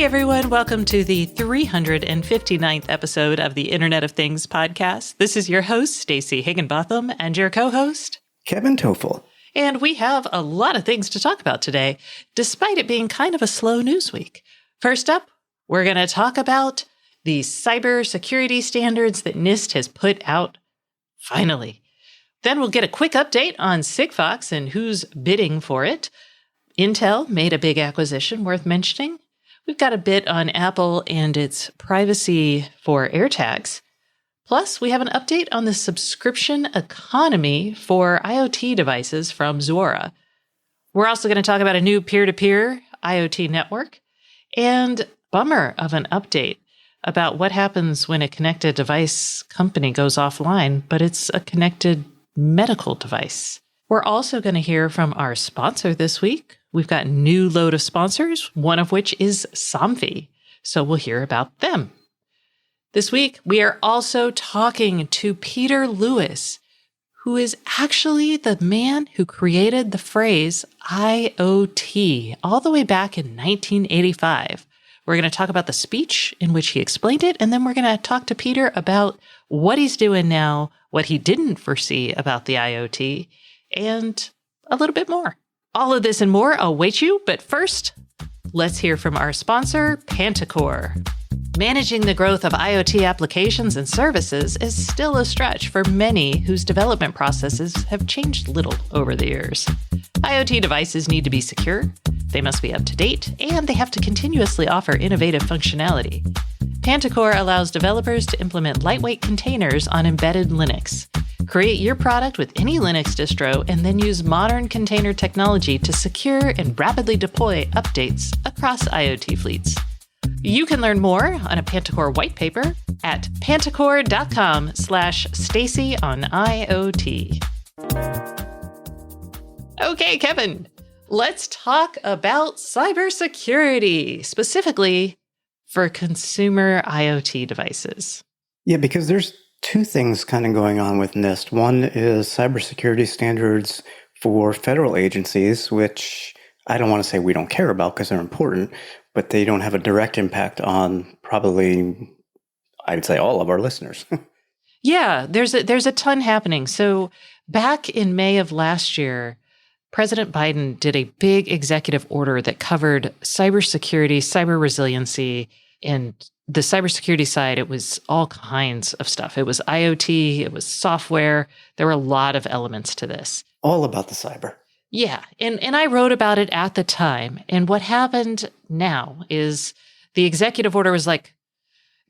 everyone. Welcome to the 359th episode of the Internet of Things podcast. This is your host, Stacey Higginbotham, and your co-host, Kevin Toffel. And we have a lot of things to talk about today, despite it being kind of a slow news week. First up, we're going to talk about the cybersecurity standards that Nist has put out, finally. Then we'll get a quick update on Sigfox and who's bidding for it. Intel made a big acquisition worth mentioning. We've got a bit on Apple and its privacy for AirTags. Plus, we have an update on the subscription economy for IoT devices from Zuora. We're also going to talk about a new peer-to-peer IoT network and bummer of an update about what happens when a connected device company goes offline, but it's a connected medical device. We're also going to hear from our sponsor this week. We've got a new load of sponsors, one of which is Somfi. So we'll hear about them. This week, we are also talking to Peter Lewis, who is actually the man who created the phrase IoT all the way back in 1985. We're going to talk about the speech in which he explained it, and then we're going to talk to Peter about what he's doing now, what he didn't foresee about the IoT, and a little bit more. All of this and more await you, but first, let's hear from our sponsor, Panticore. Managing the growth of IoT applications and services is still a stretch for many whose development processes have changed little over the years. IoT devices need to be secure, they must be up to date, and they have to continuously offer innovative functionality. Panticore allows developers to implement lightweight containers on embedded Linux. Create your product with any Linux distro and then use modern container technology to secure and rapidly deploy updates across IoT fleets. You can learn more on a Panticore white paper at panticore.com/Stacy on IoT. Okay, Kevin, let's talk about cybersecurity, specifically for consumer IoT devices. Yeah, because there's two things kind of going on with Nist. One is cybersecurity standards for federal agencies, which I don't want to say we don't care about because they're important, but they don't have a direct impact on probably, I'd say, all of our listeners. Yeah, there's a ton happening. So back in May of last year, President Biden did a big executive order that covered cybersecurity, cyber resiliency, and the cybersecurity side, it was all kinds of stuff. It was IoT, it was software. There were a lot of elements to this. All about the cyber. Yeah, and I wrote about it at the time. And what happened now is the executive order was like,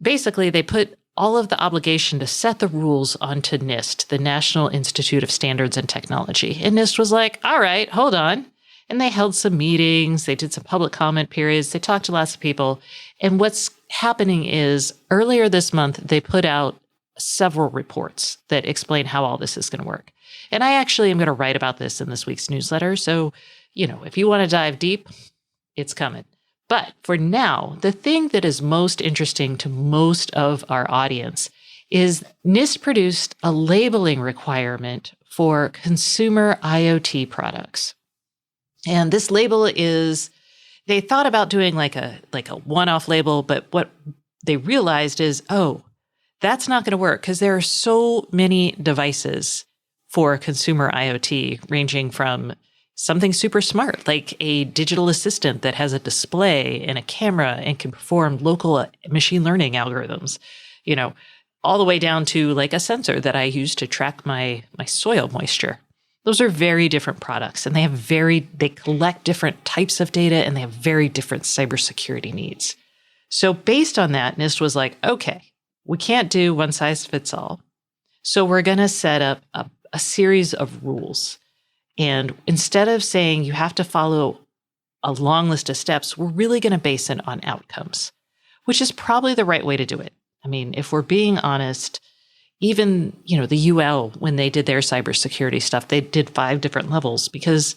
basically they put all of the obligation to set the rules onto NIST, the National Institute of Standards and Technology. And NIST was like, all right, hold on. And they held some meetings, they did some public comment periods, they talked to lots of people. And what's happening is earlier this month, they put out several reports that explain how all this is going to work. And I actually am going to write about this in this week's newsletter. So, if you want to dive deep, it's coming. But for now, the thing that is most interesting to most of our audience is NIST produced a labeling requirement for consumer IoT products. And this label is, they thought about doing like a one-off label, but what they realized is, that's not going to work because there are so many devices for consumer IoT, ranging from something super smart, like a digital assistant that has a display and a camera and can perform local machine learning algorithms, all the way down to like a sensor that I use to track my soil moisture. Those are very different products, and they collect different types of data, and they have very different cybersecurity needs. So based on that, NIST was like, okay, we can't do one size fits all. So we're going to set up a series of rules. And instead of saying you have to follow a long list of steps, we're really going to base it on outcomes, which is probably the right way to do it. I mean, if we're being honest, even, the UL, when they did their cybersecurity stuff, they did 5 different levels because,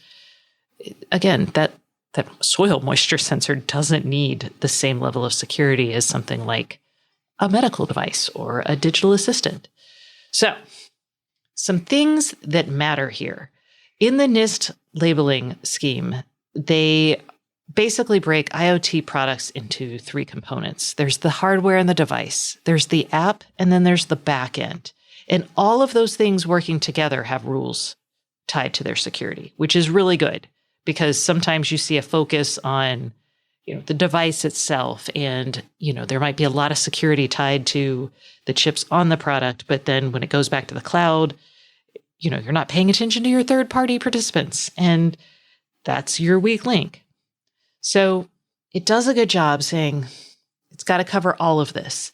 again, that soil moisture sensor doesn't need the same level of security as something like a medical device or a digital assistant. So, some things that matter here. In the NIST labeling scheme, they basically break IoT products into three components. There's the hardware and the device, there's the app, and then there's the back end. And all of those things working together have rules tied to their security, which is really good because sometimes you see a focus on, the device itself, and, there might be a lot of security tied to the chips on the product, but then when it goes back to the cloud, you're not paying attention to your third-party participants, and that's your weak link. So it does a good job saying it's got to cover all of this.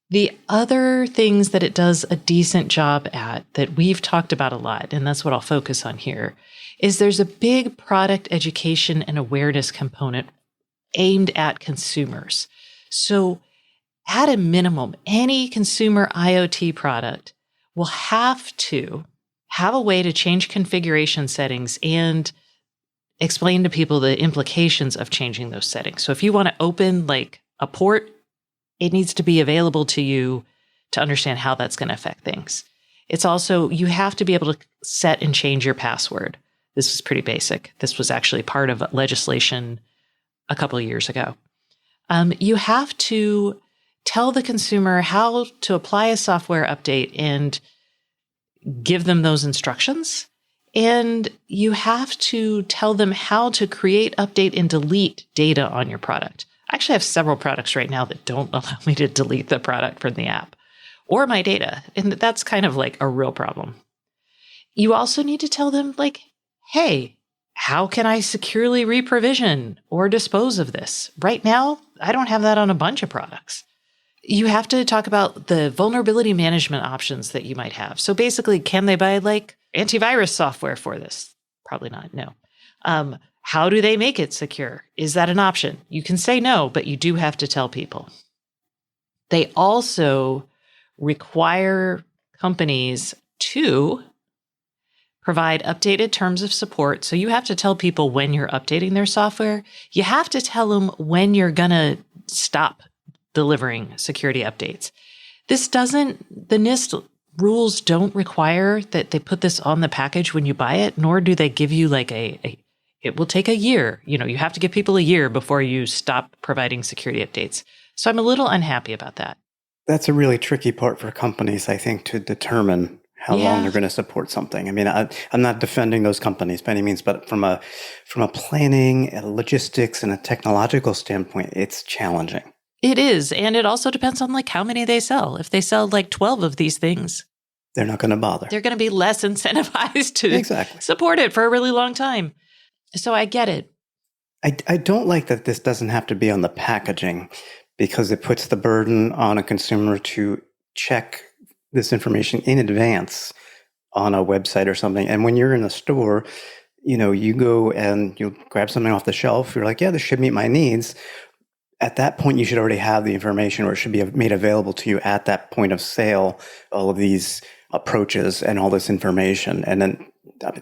The other things that it does a decent job at that we've talked about a lot, and that's what I'll focus on here, is there's a big product education and awareness component aimed at consumers. So at a minimum, any consumer IoT product will have to have a way to change configuration settings and explain to people the implications of changing those settings. So if you want to open like a port, it needs to be available to you to understand how that's going to affect things. It's also, you have to be able to set and change your password. This is pretty basic. This was actually part of legislation a couple of years ago. You have to tell the consumer how to apply a software update and give them those instructions. And you have to tell them how to create, update, and delete data on your product. I actually have several products right now that don't allow me to delete the product from the app or my data. And that's kind of like a real problem. You also need to tell them like, hey, how can I securely reprovision or dispose of this? Right now, I don't have that on a bunch of products. You have to talk about the vulnerability management options that you might have. So basically, can they buy like antivirus software for this? Probably not, no. How do they make it secure? Is that an option? You can say no, but you do have to tell people. They also require companies to provide updated terms of support. So you have to tell people when you're updating their software. You have to tell them when you're going to stop delivering security updates. The Nist rules don't require that they put this on the package when you buy it, nor do they give you like it will take a year. You have to give people a year before you stop providing security updates. So I'm a little unhappy about that. That's a really tricky part for companies, I think, to determine how long they're going to support something. I mean, I'm not defending those companies by any means, but from a planning, a logistics, and a technological standpoint, it's challenging. It is. And it also depends on like how many they sell. If they sell like 12 of these things, they're not going to bother. They're going to be less incentivized to support it for a really long time. So I get it. I don't like that this doesn't have to be on the packaging because it puts the burden on a consumer to check this information in advance on a website or something. And when you're in a store, you go and you grab something off the shelf. You're like, yeah, this should meet my needs. At that point, you should already have the information, or it should be made available to you at that point of sale, all of these approaches and all this information. And then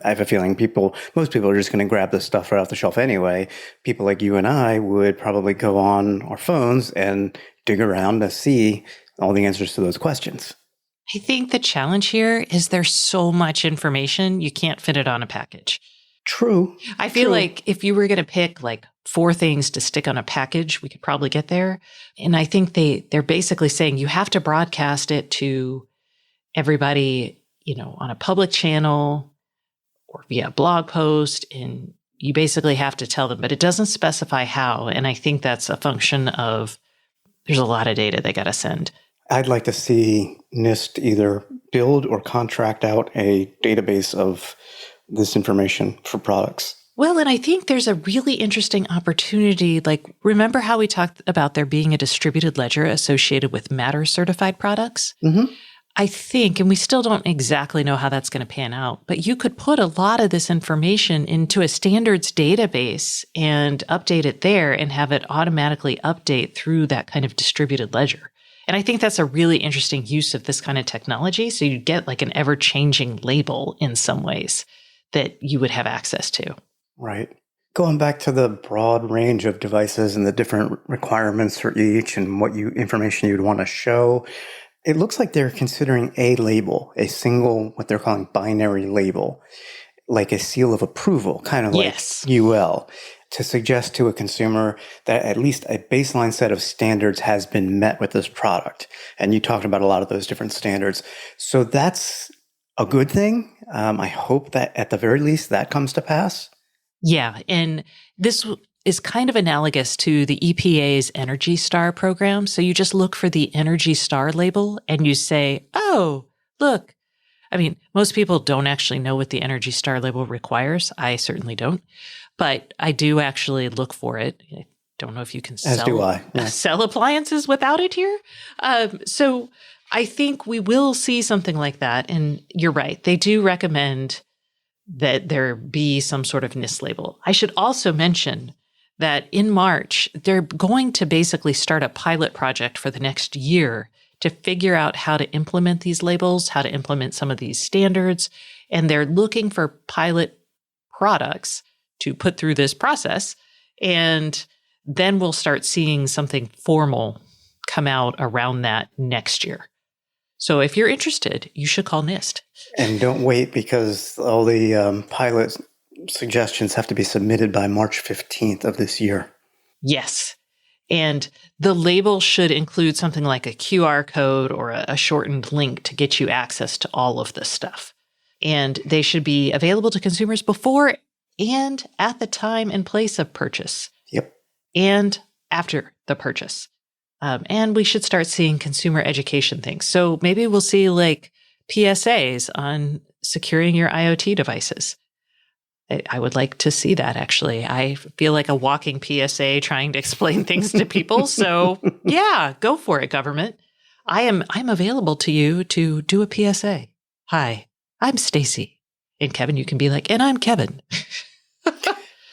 I have a feeling most people are just going to grab this stuff right off the shelf anyway. People like you and I would probably go on our phones and dig around to see all the answers to those questions. I think the challenge here is there's so much information, you can't fit it on a package. True. I feel like if you were going to pick like 4 things to stick on a package, we could probably get there. And I think they're basically saying you have to broadcast it to everybody, on a public channel or via a blog post. And you basically have to tell them, but it doesn't specify how. And I think that's a function of there's a lot of data they got to send. I'd like to see Nist either build or contract out a database of this information for products. Well, and I think there's a really interesting opportunity. Like, remember how we talked about there being a distributed ledger associated with Matter certified products? Mm-hmm. I think, and we still don't exactly know how that's going to pan out, but you could put a lot of this information into a standards database and update it there and have it automatically update through that kind of distributed ledger. And I think that's a really interesting use of this kind of technology. So you get like an ever-changing label in some ways that you would have access to. Right. Going back to the broad range of devices and the different requirements for each and what information you'd want to show, it looks like they're considering a label, a single, what they're calling binary label, like a seal of approval, kind of like UL. to suggest to a consumer that at least a baseline set of standards has been met with this product. And you talked about a lot of those different standards. So that's a good thing. I hope that at the very least that comes to pass. Yeah. And this is kind of analogous to the EPA's Energy Star program. So you just look for the Energy Star label and you say, oh, look. I mean, most people don't actually know what the Energy Star label requires. I certainly don't. But I do actually look for it. I don't know if you can sell appliances without it here. So I think we will see something like that. And you're right. They do recommend that there be some sort of Nist label. I should also mention that in March, they're going to basically start a pilot project for the next year to figure out how to implement these labels, how to implement some of these standards. And they're looking for pilot products to put through this process. And then we'll start seeing something formal come out around that next year. So if you're interested, you should call Nist. And don't wait, because all the pilot suggestions have to be submitted by March 15th of this year. Yes. And the label should include something like a QR code or a shortened link to get you access to all of this stuff. And they should be available to consumers before and at the time and place of purchase. Yep. And after the purchase. And we should start seeing consumer education things. So maybe we'll see like PSAs on securing your IoT devices. I would like to see that, actually. I feel like a walking PSA trying to explain things to people. So yeah, go for it, government. I'm available to you to do a PSA. Hi, I'm Stacy. And Kevin, you can be like, and I'm Kevin.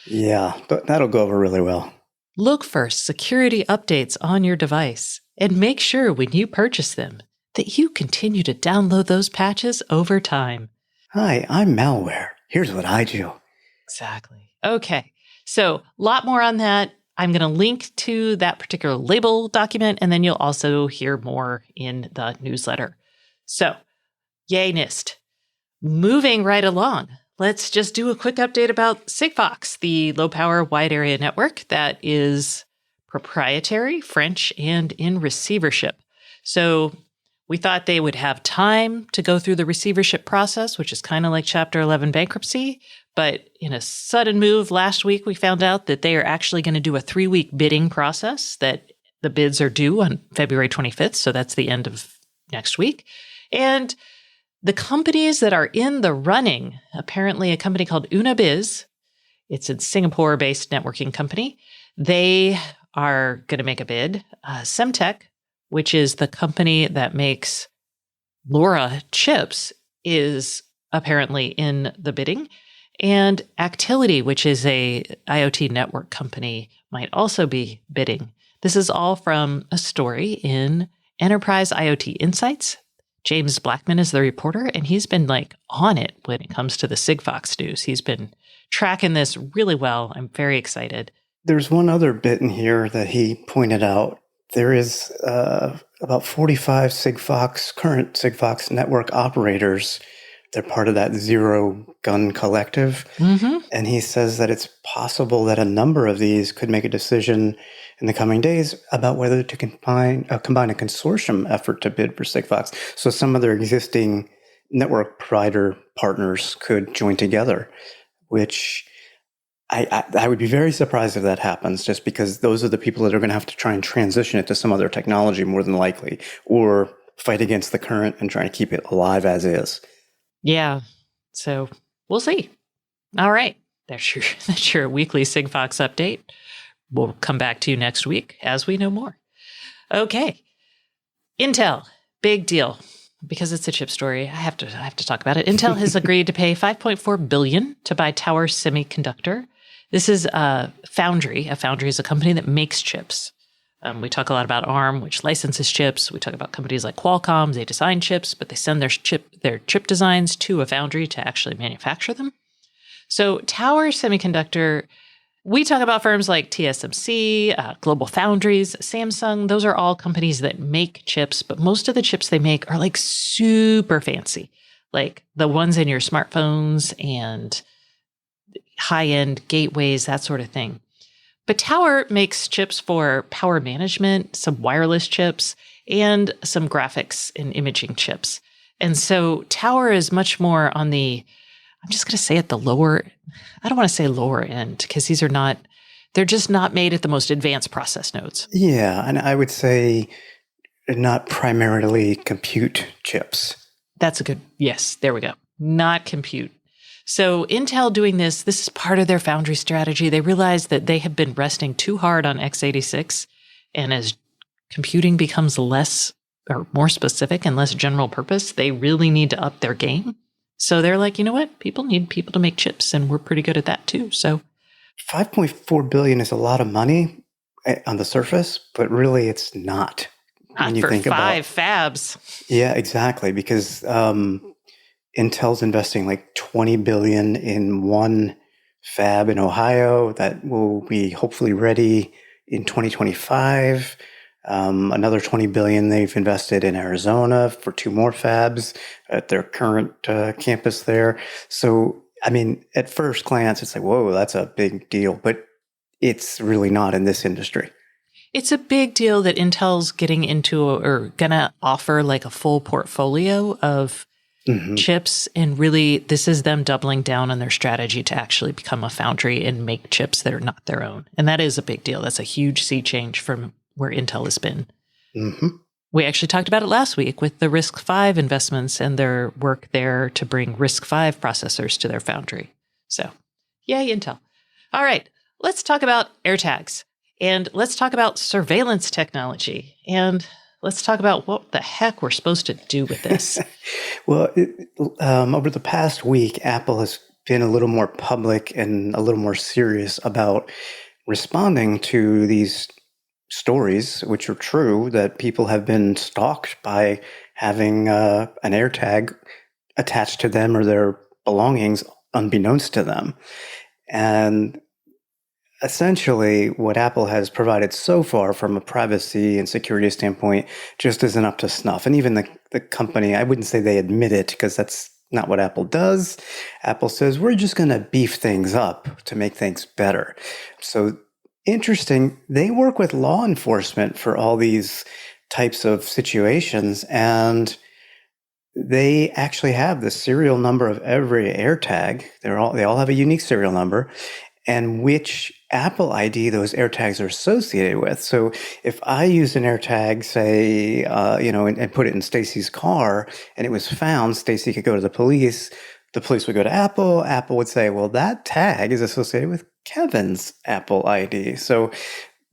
Yeah, but that'll go over really well. Look for security updates on your device and make sure when you purchase them that you continue to download those patches over time. Hi, I'm malware. Here's what I do. Exactly. Okay. So a lot more on that. I'm going to link to that particular label document, and then you'll also hear more in the newsletter. So, yay, Nist. Moving right along. Let's just do a quick update about Sigfox, the low-power wide area network that is proprietary, French, and in receivership. So we thought they would have time to go through the receivership process, which is kind of like Chapter 11 bankruptcy. But in a sudden move last week, we found out that they are actually going to do a 3-week bidding process, that the bids are due on February 25th. So that's the end of next week. And the companies that are in the running, apparently a company called Unabiz, it's a Singapore-based networking company, they are going to make a bid. Semtech, which is the company that makes LoRa chips, is apparently in the bidding. And Actility, which is a IoT network company, might also be bidding. This is all from a story in Enterprise IoT Insights. James Blackman is the reporter, and he's been like on it when it comes to the Sigfox news. He's been tracking this really well. I'm very excited. There's one other bit in here that he pointed out. There is about 45 current Sigfox network operators. They're part of that Zero Gun Collective. Mm-hmm. And he says that it's possible that a number of these could make a decision in the coming days about whether to combine a consortium effort to bid for Sigfox. So some of their existing network provider partners could join together, which I would be very surprised if that happens, just because those are the people that are going to have to try and transition it to some other technology more than likely, or fight against the current and try to keep it alive as is. Yeah. So we'll see. All right. That's your weekly Sigfox update. We'll come back to you next week as we know more. Okay. Intel, big deal. Because it's a chip story, I have to talk about it. Intel has agreed to pay $5.4 billion to buy Tower Semiconductor. This is a foundry. A foundry is a company that makes chips. We talk a lot about ARM, which licenses chips. We talk about companies like Qualcomm. They design chips, but they send their chip designs to a foundry to actually manufacture them. So Tower Semiconductor, we talk about firms like TSMC, Global Foundries, Samsung. Those are all companies that make chips, but most of the chips they make are like super fancy, like the ones in your smartphones and high-end gateways, that sort of thing. But Tower makes chips for power management, some wireless chips, and some graphics and imaging chips. And so Tower is much more on the, I'm just going to say at the lower, I don't want to say lower end because they're just not made at the most advanced process nodes. Yeah, and I would say not primarily compute chips. That's yes, there we go. Not compute. So Intel doing this is part of their foundry strategy. They realized that they have been resting too hard on x86. And as computing becomes less or more specific and less general purpose, they really need to up their game. So they're like, you know what? People need people to make chips, and we're pretty good at that too. So $5.4 billion is a lot of money on the surface, but really it's not. Not for 5 fabs. Yeah, exactly. Because Intel's investing like $20 billion in one fab in Ohio that will be hopefully ready in 2025. Another $20 billion they've invested in Arizona for 2 more fabs at their current campus there. So, I mean, at first glance, it's like, whoa, that's a big deal, but it's really not in this industry. It's a big deal that Intel's getting into or going to offer like a full portfolio of chips. And really, this is them doubling down on their strategy to actually become a foundry and make chips that are not their own. And that is a big deal. That's a huge sea change from where Intel has been. We actually talked about it last week with the RISC-V investments and their work there to bring RISC-V processors to their foundry. So, yay, Intel. All right, let's talk about AirTags. And let's talk about surveillance technology. And let's talk about what the heck we're supposed to do with this. Well, over the past week, Apple has been a little more public and a little more serious about responding to these stories, which are true, that people have been stalked by having an AirTag attached to them or their belongings unbeknownst to them. And essentially, what Apple has provided so far from a privacy and security standpoint just isn't up to snuff. And even the company, I wouldn't say they admit it because that's not what Apple does. Apple says, we're just going to beef things up to make things better. So interesting, they work with law enforcement for all these types of situations, and they actually have the serial number of every AirTag. They all have a unique serial number, and which Apple ID those AirTags are associated with. So if I used an AirTag, say, and put it in Stacy's car, and it was found, Stacy could go to the police would go to Apple. Apple would say, well, that tag is associated with Kevin's Apple ID. So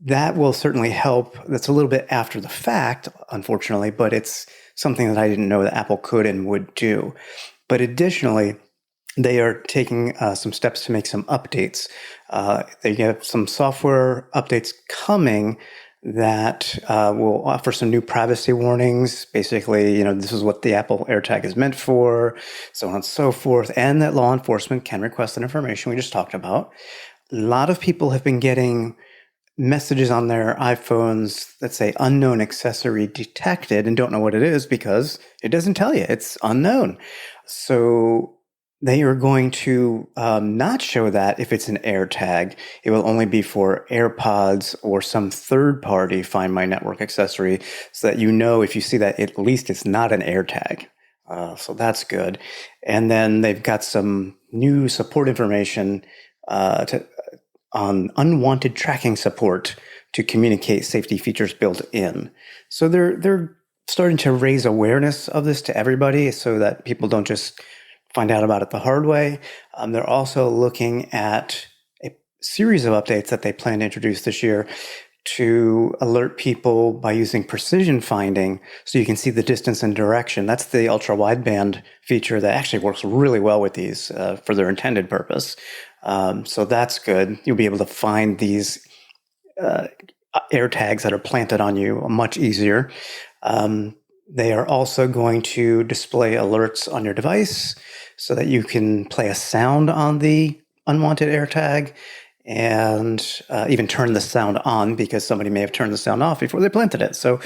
that will certainly help. That's a little bit after the fact, unfortunately, but it's something that I didn't know that Apple could and would do. But additionally, they are taking some steps to make some updates. They have some software updates coming that will offer some new privacy warnings. Basically, this is what the Apple AirTag is meant for, so on and so forth, and that law enforcement can request that information we just talked about. A lot of people have been getting messages on their iPhones that say unknown accessory detected and don't know what it is because it doesn't tell you. It's unknown. So they are going to not show that if it's an AirTag. It will only be for AirPods or some third-party Find My Network accessory so that if you see that, at least it's not an AirTag. So that's good. And then they've got some new support information on unwanted tracking support to communicate safety features built in. So they're starting to raise awareness of this to everybody so that people don't just find out about it the hard way. They're also looking at a series of updates that they plan to introduce this year to alert people by using precision finding so you can see the distance and direction. That's the ultra-wideband feature that actually works really well with these for their intended purpose. So that's good. You'll be able to find these AirTags that are planted on you much easier. They are also going to display alerts on your device so that you can play a sound on the unwanted AirTag and even turn the sound on because somebody may have turned the sound off before they planted it. So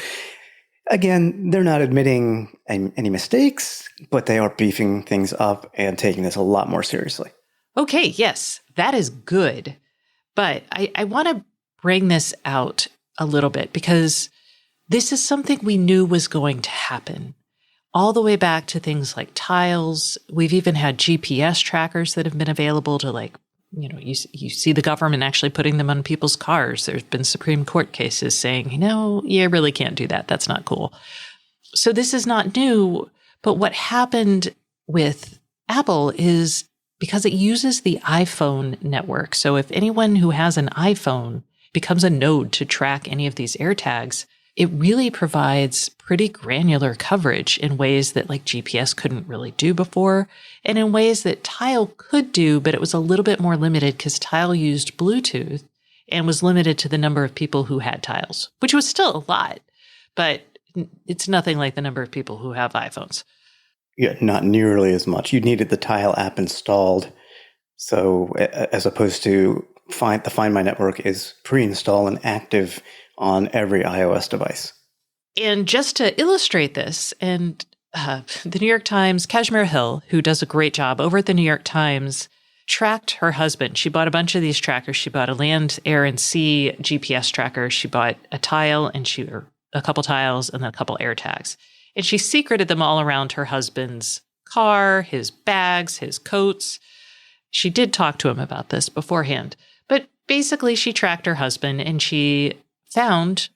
again, they're not admitting any mistakes, but they are beefing things up and taking this a lot more seriously. Okay, yes, that is good. But I want to bring this out a little bit because this is something we knew was going to happen. All the way back to things like tiles. We've even had GPS trackers that have been available to you see the government actually putting them on people's cars. There's been Supreme Court cases saying, you really can't do that. That's not cool. So this is not new. But what happened with Apple is because it uses the iPhone network. So if anyone who has an iPhone becomes a node to track any of these AirTags, it really provides pretty granular coverage in ways that GPS couldn't really do before, and in ways that Tile could do, but it was a little bit more limited because Tile used Bluetooth and was limited to the number of people who had Tiles, which was still a lot, but it's nothing like the number of people who have iPhones. Yeah, not nearly as much. You needed the Tile app installed. So as opposed to the Find My network is pre-installed and active on every iOS device. And just to illustrate this, and the New York Times, Kashmir Hill, who does a great job over at the New York Times, tracked her husband. She bought a bunch of these trackers. She bought a land, air, and sea GPS tracker. She bought a tile or a couple tiles and then a couple AirTags. And she secreted them all around her husband's car, his bags, his coats. She did talk to him about this beforehand. But basically, she tracked her husband and she found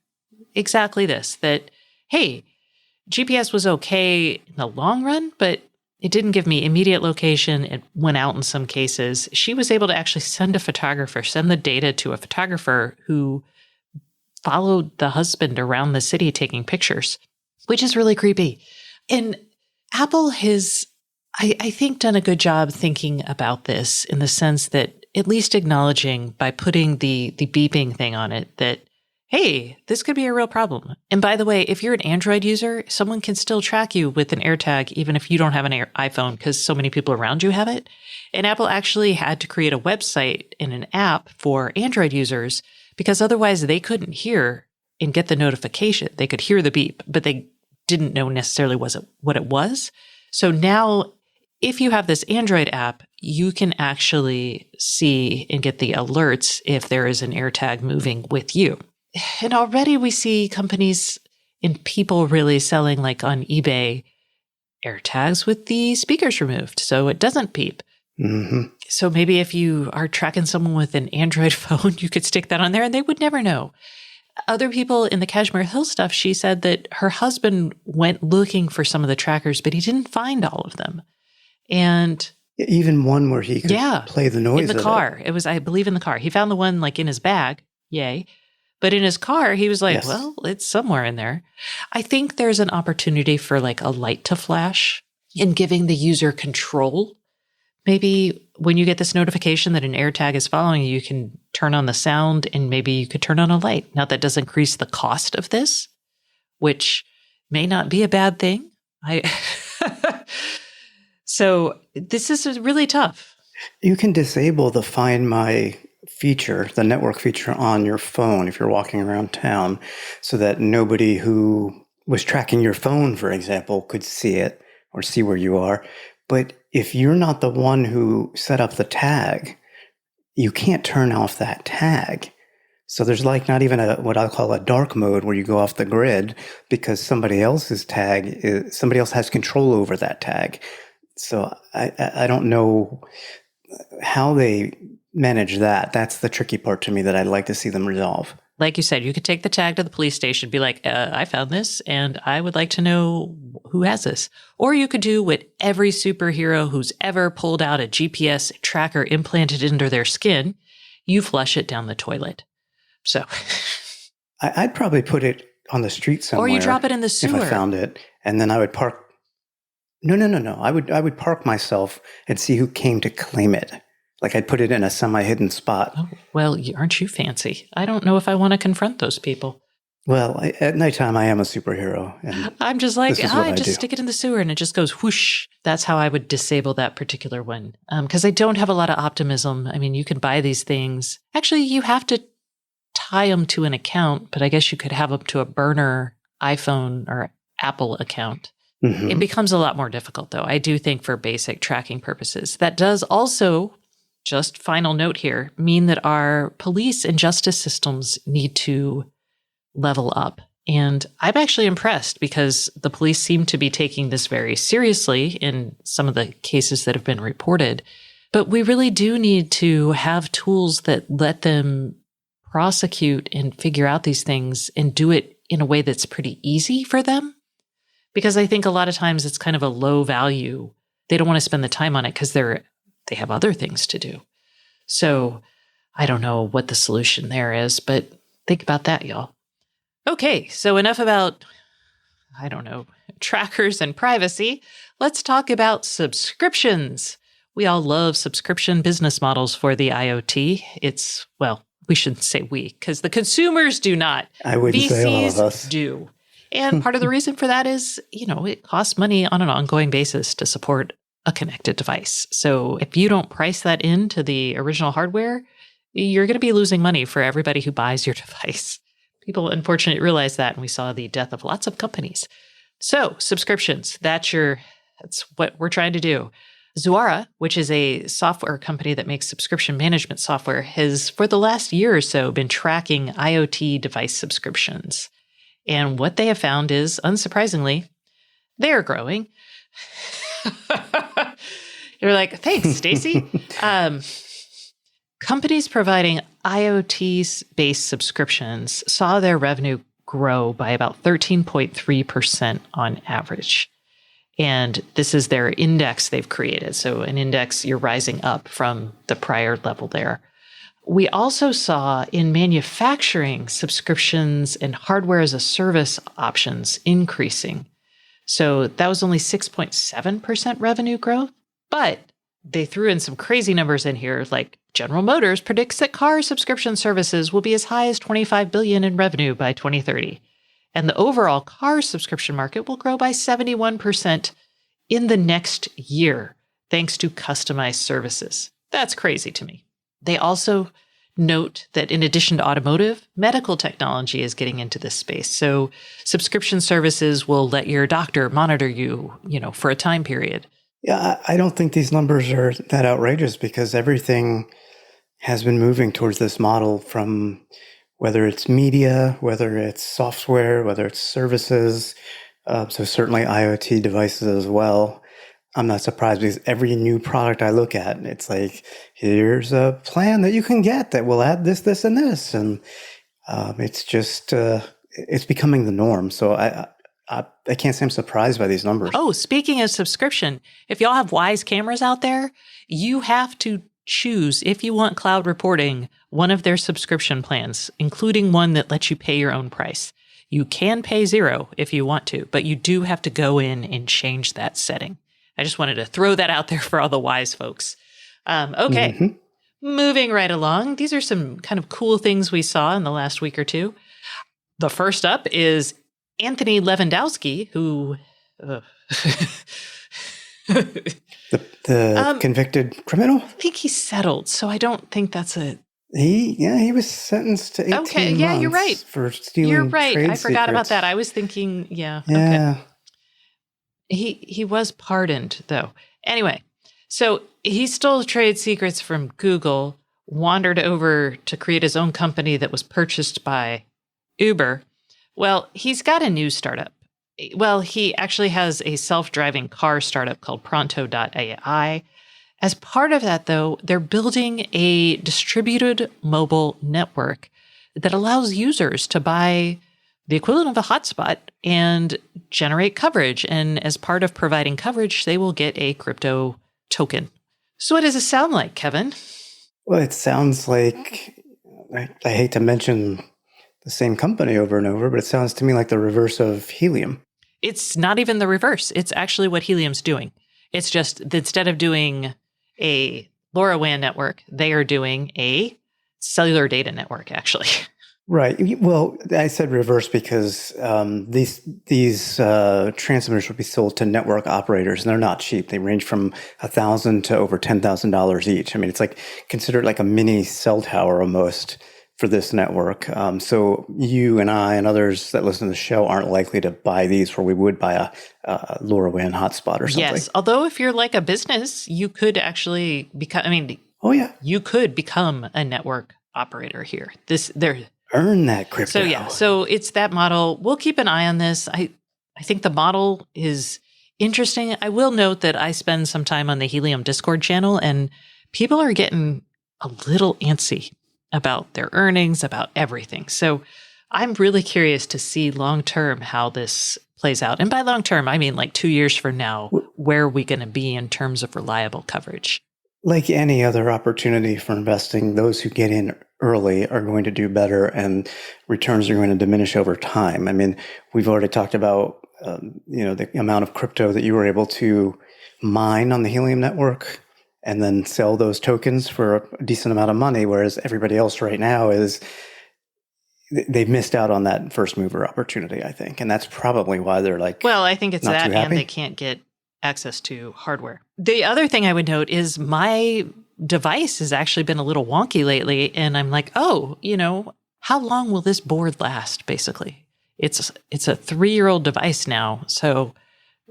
exactly this, that, hey, GPS was okay in the long run, but it didn't give me immediate location. It went out in some cases. She was able to actually send the data to a photographer who followed the husband around the city taking pictures, which is really creepy. And Apple has, I think, done a good job thinking about this in the sense that at least acknowledging by putting the beeping thing on it that, hey, this could be a real problem. And by the way, if you're an Android user, someone can still track you with an AirTag, even if you don't have an iPhone, because so many people around you have it. And Apple actually had to create a website and an app for Android users because otherwise they couldn't hear and get the notification. They could hear the beep, but they didn't know necessarily what it was. So now, if you have this Android app, you can actually see and get the alerts if there is an AirTag moving with you. And already we see companies and people really selling, like on eBay, AirTags with the speakers removed so it doesn't beep. Mm-hmm. So maybe if you are tracking someone with an Android phone, you could stick that on there and they would never know. Other people in the Kashmir Hill stuff, she said that her husband went looking for some of the trackers, but he didn't find all of them. And even one where he could play the noise in the car. It was, I believe, in the car. He found the one in his bag. Yay. But in his car, he was like, yes. Well, it's somewhere in there. I think there's an opportunity for a light to flash in giving the user control. Maybe when you get this notification that an AirTag is following you, you can turn on the sound and maybe you could turn on a light. Now, that does increase the cost of this, which may not be a bad thing. So this is really tough. You can disable the Find My feature, the network feature on your phone if you're walking around town so that nobody who was tracking your phone, for example, could see it or see where you are. But if you're not the one who set up the tag, you can't turn off that tag. So there's not even what I'll call a dark mode where you go off the grid because somebody else has control over that tag. So I don't know how they manage that. That's the tricky part to me that I'd like to see them resolve. Like you said, you could take the tag to the police station, be like, I found this and I would like to know who has this. Or you could do what every superhero who's ever pulled out a GPS tracker implanted into their skin, you flush it down the toilet. So I'd probably put it on the street somewhere. Or you drop it in the sewer. If I found it. And then I would park. No. I would park myself and see who came to claim it. I'd put it in a semi-hidden spot. Oh, well, aren't you fancy? I don't know if I want to confront those people. Well, at nighttime, I am a superhero. And I'm just like, I just do. stick it in the sewer and it just goes whoosh. That's how I would disable that particular one. Because I don't have a lot of optimism. I mean, you can buy these things. Actually, you have to tie them to an account, but I guess you could have them to a burner iPhone or Apple account. It becomes a lot more difficult, though. I do think for basic tracking purposes. That does also just final note here, mean that our police and justice systems need to level up. And I'm actually impressed because the police seem to be taking this very seriously in some of the cases that have been reported. But we really do need to have tools that let them prosecute and figure out these things and do it in a way that's pretty easy for them. Because I think a lot of times it's kind of a low value. They don't want to spend the time on it because they have other things to do. So I don't know what the solution there is, but think about that, y'all. Okay, so enough about, I don't know, trackers and privacy. Let's talk about subscriptions. We all love subscription business models for the IoT. We shouldn't say we, because the consumers do not. I wouldn't say all of us do. And part of the reason for that is, it costs money on an ongoing basis to support a connected device. So if you don't price that into the original hardware, you're going to be losing money for everybody who buys your device. People unfortunately realize that, and we saw the death of lots of companies. So subscriptions, that's what we're trying to do. Zuara, which is a software company that makes subscription management software, has for the last year or so been tracking IoT device subscriptions. And what they have found is, unsurprisingly, they're growing. You're like, thanks, Stacy. Companies providing IoT-based subscriptions saw their revenue grow by about 13.3% on average. And this is their index they've created. So an index, you're rising up from the prior level there. We also saw in manufacturing subscriptions and hardware as a service options increasing. So that was only 6.7% revenue growth, but they threw in some crazy numbers in here, like General Motors predicts that car subscription services will be as high as $25 billion in revenue by 2030. And the overall car subscription market will grow by 71% in the next year, thanks to customized services. That's crazy to me. They also note that in addition to automotive, medical technology is getting into this space. So subscription services will let your doctor monitor you, for a time period. Yeah, I don't think these numbers are that outrageous because everything has been moving towards this model, from whether it's media, whether it's software, whether it's services. So certainly IoT devices as well. I'm not surprised because every new product I look at, it's like, here's a plan that you can get that will add this, this, and this. And it's just, it's becoming the norm. So I can't say I'm surprised by these numbers. Oh, speaking of subscription, if y'all have Wise cameras out there, you have to choose, if you want cloud reporting, one of their subscription plans, including one that lets you pay your own price. You can pay $0 if you want to, but you do have to go in and change that setting. I just wanted to throw that out there for all the Wise folks. Okay, Moving right along. These are some kind of cool things we saw in the last week or two. The first up is Anthony Lewandowski, who... The convicted criminal? I think he's settled, so I don't think that's a... He was sentenced to 18 months. Okay, yeah, you're right. For stealing You're right. trade I forgot about secrets. that. I was thinking, yeah. Yeah. Okay. He was pardoned, though. Anyway, so he stole trade secrets from Google, wandered over to create his own company that was purchased by Uber. Well, he's got a new startup. Well, he actually has a self-driving car startup called Pronto.ai. As part of that, though, they're building a distributed mobile network that allows users to buy the equivalent of a hotspot and generate coverage. And as part of providing coverage, they will get a crypto token. So what does it sound like, Kevin? Well, it sounds like, I hate to mention the same company over and over, but it sounds to me like the reverse of Helium. It's not even the reverse. It's actually what Helium's doing. It's just that instead of doing a LoRaWAN network, they are doing a cellular data network, actually. Right. Well, I said reverse because these transmitters will be sold to network operators, and they're not cheap. They range from $1,000 to over $10,000 each. I mean, it's like considered like a mini cell tower almost for this network. So you and I and others that listen to the show aren't likely to buy these where we would buy a LoRaWAN hotspot or something. Yes. Although if you're like a business, you could actually Oh, yeah. You could become a network operator here. Earn that crypto. So it's that model. We'll keep an eye on this. I think the model is interesting. I will note that I spend some time on the Helium Discord channel, and people are getting a little antsy about their earnings, about everything. So I'm really curious to see long-term how this plays out. And by long-term, I mean like 2 years from now, where are we going to be in terms of reliable coverage? Like any other opportunity for investing, those who get in early are going to do better and returns are going to diminish over time. I mean, we've already talked about, the amount of crypto that you were able to mine on the Helium network and then sell those tokens for a decent amount of money, whereas everybody else right now they've missed out on that first mover opportunity, I think. And that's probably why they're like, well, I think it's that, and they can't get access to hardware. The other thing I would note is my device has actually been a little wonky lately. And I'm like, how long will this board last, basically? It's a 3-year-old device now. So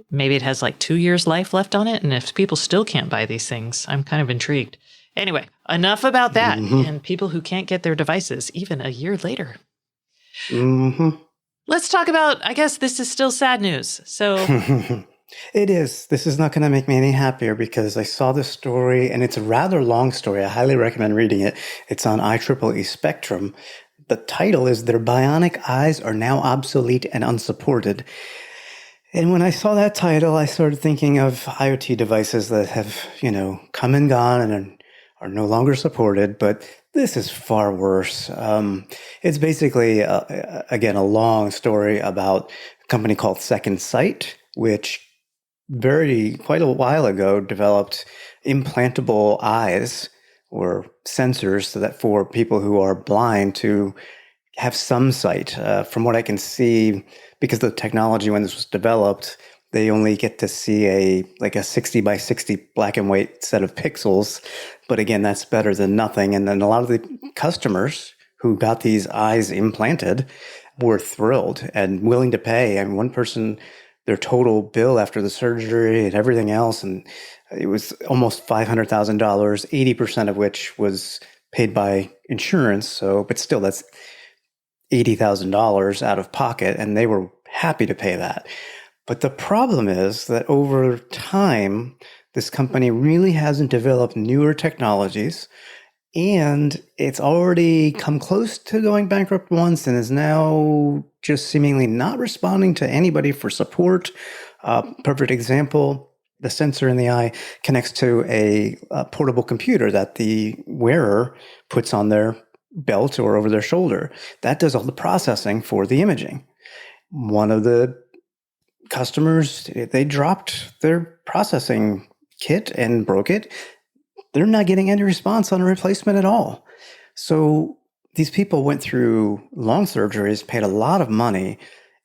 maybe it has like 2 years life left on it. And if people still can't buy these things, I'm kind of intrigued. Anyway, enough about that and people who can't get their devices even a year later. Mm-hmm. Let's talk about, I guess this is still sad news. So it is. This is not going to make me any happier because I saw this story and it's a rather long story. I highly recommend reading it. It's on IEEE Spectrum. The title is Their Bionic Eyes Are Now Obsolete and Unsupported. And when I saw that title, I started thinking of IoT devices that have, come and gone and are no longer supported, but this is far worse. It's basically, again, a long story about a company called Second Sight, which quite a while ago developed implantable eyes or sensors so that for people who are blind to have some sight. From what I can see, because the technology when this was developed, they only get to see a 60 by 60 black and white set of pixels. But again, that's better than nothing. And then a lot of the customers who got these eyes implanted were thrilled and willing to pay. And one person, their total bill after the surgery and everything else, and it was almost $500,000, 80% of which was paid by insurance. So, but still, that's $80,000 out of pocket, and they were happy to pay that. But the problem is that over time, this company really hasn't developed newer technologies, and it's already come close to going bankrupt once and is now just seemingly not responding to anybody for support. Perfect example, the sensor in the eye connects to a portable computer that the wearer puts on their belt or over their shoulder. That does all the processing for the imaging. One of the customers, they dropped their processing kit and broke it. They're not getting any response on a replacement at all. So these people went through long surgeries, paid a lot of money,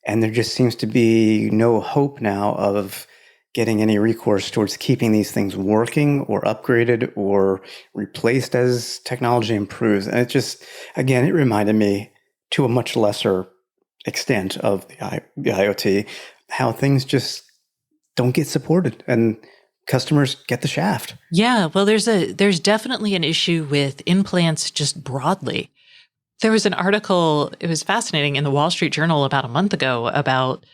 and there just seems to be no hope now of getting any recourse towards keeping these things working or upgraded or replaced as technology improves. And it just, again, it reminded me to a much lesser extent of the IoT, how things just don't get supported and customers get the shaft. Yeah, well, there's definitely an issue with implants just broadly. There was an article, it was fascinating, in the Wall Street Journal about a month ago about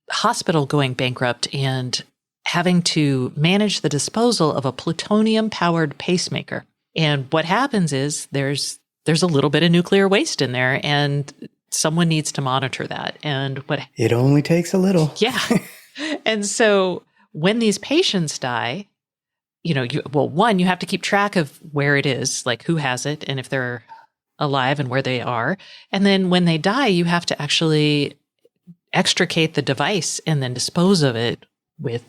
a hospital going bankrupt and having to manage the disposal of a plutonium-powered pacemaker. And what happens is there's a little bit of nuclear waste in there, and someone needs to monitor that. And it only takes a little. Yeah. And so when these patients die, you have to keep track of where it is, like who has it, and if they're alive and where they are. And then when they die, you have to actually extricate the device and then dispose of it with,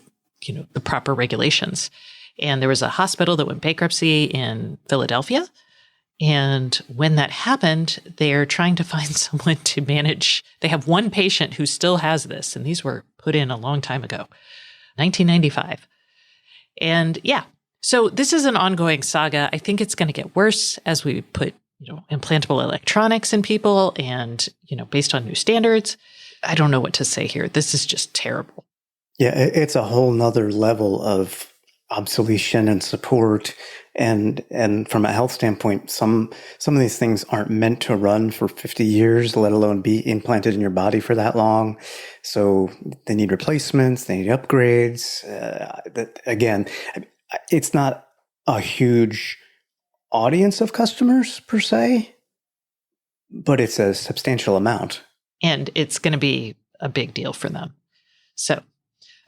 the proper regulations. And there was a hospital that went bankruptcy in Philadelphia. And when that happened, they're trying to find someone to manage. They have one patient who still has this, and these were put in a long time ago, 1995. And yeah, so this is an ongoing saga. I think it's going to get worse as we put, implantable electronics in people and, based on new standards. I don't know what to say here. This is just terrible. Yeah, it's a whole nother level of obsolescence and support. And from a health standpoint, some of these things aren't meant to run for 50 years, let alone be implanted in your body for that long. So they need replacements, they need upgrades. Again, it's not a huge audience of customers per se, but it's a substantial amount. And it's going to be a big deal for them. So,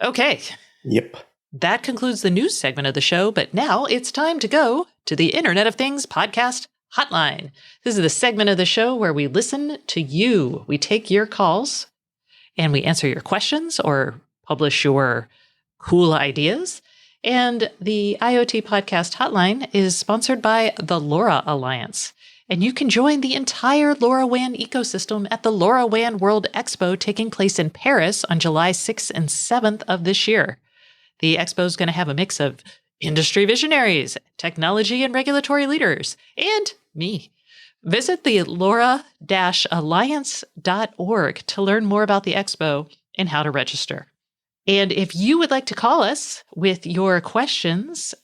okay. Yep. That concludes the news segment of the show, but now it's time to go to the Internet of Things Podcast Hotline. This is the segment of the show where we listen to you. We take your calls and we answer your questions or publish your cool ideas. And the IoT Podcast Hotline is sponsored by the LoRa Alliance. And you can join the entire LoRaWAN ecosystem at the LoRaWAN World Expo taking place in Paris on July 6th and 7th of this year. The expo is going to have a mix of industry visionaries, technology and regulatory leaders, and me. Visit the LoRa-alliance.org to learn more about the expo and how to register. And if you would like to call us with your questions,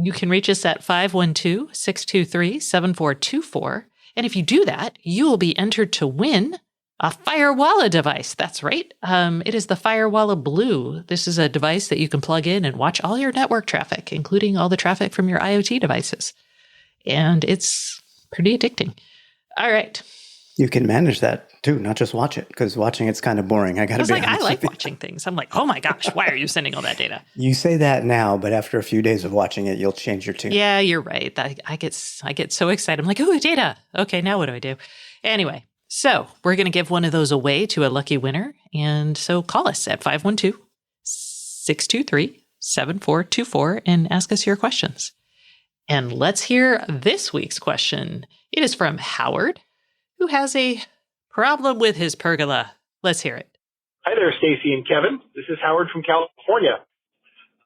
you can reach us at 512-623-7424. And if you do that, you will be entered to win a Firewalla device. That's right. It is the Firewalla Blue. This is a device that you can plug in and watch all your network traffic, including all the traffic from your IoT devices. And it's pretty addicting. All right. You can manage that too, not just watch it, because watching it's kind of boring. I like watching things. I'm like, oh my gosh, why are you sending all that data? You say that now, but after a few days of watching it, you'll change your tune. Yeah, you're right. I get so excited. I'm like, oh, data. Okay, now what do I do? Anyway. So we're going to give one of those away to a lucky winner. And so call us at 512-623-7424 and ask us your questions. And let's hear this week's question. It is from Howard, who has a problem with his pergola. Let's hear it. Hi there, Stacy and Kevin. This is Howard from California.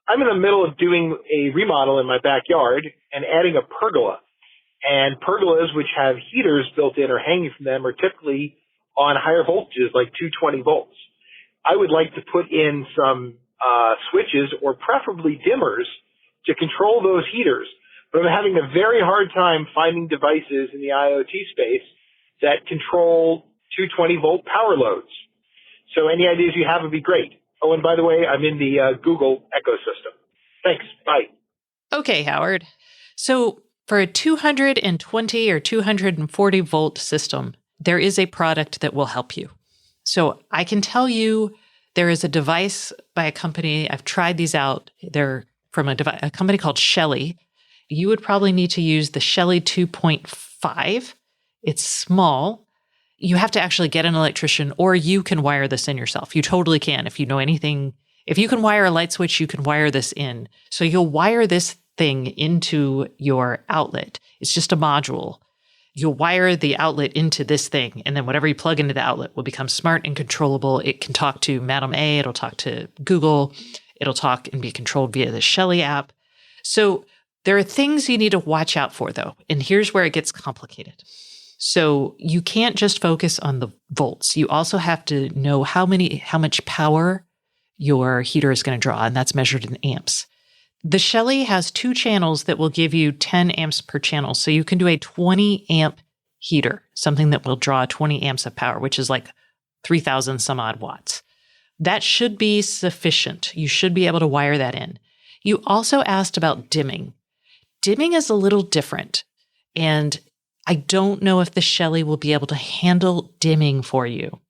I'm in the middle of doing a remodel in my backyard and adding a pergola. And pergolas, which have heaters built in or hanging from them, are typically on higher voltages, like 220 volts. I would like to put in some switches or preferably dimmers to control those heaters. But I'm having a very hard time finding devices in the IoT space that control 220 volt power loads. So any ideas you have would be great. Oh, and by the way, I'm in the Google ecosystem. Thanks. Bye. Okay, Howard. So for a 220 or 240 volt system, there is a product that will help you. So I can tell you there is a device by a company. I've tried these out. They're from a company called Shelly. You would probably need to use the Shelly 2.5. It's small. You have to actually get an electrician, or you can wire this in yourself. You totally can. If you know anything, if you can wire a light switch, you can wire this in. So you'll wire this thing into your outlet. It's just a module. You'll wire the outlet into this thing, and then whatever you plug into the outlet will become smart and controllable. It can talk to Madam A, it'll talk to Google, it'll talk and be controlled via the Shelly app. So there are things you need to watch out for, though, and here's where it gets complicated. So you can't just focus on the volts. You also have to know how much power your heater is going to draw, and that's measured in amps. The Shelly has 2 channels that will give you 10 amps per channel. So you can do a 20 amp heater, something that will draw 20 amps of power, which is like 3,000 some odd watts. That should be sufficient. You should be able to wire that in. You also asked about dimming. Dimming is a little different. And I don't know if the Shelly will be able to handle dimming for you,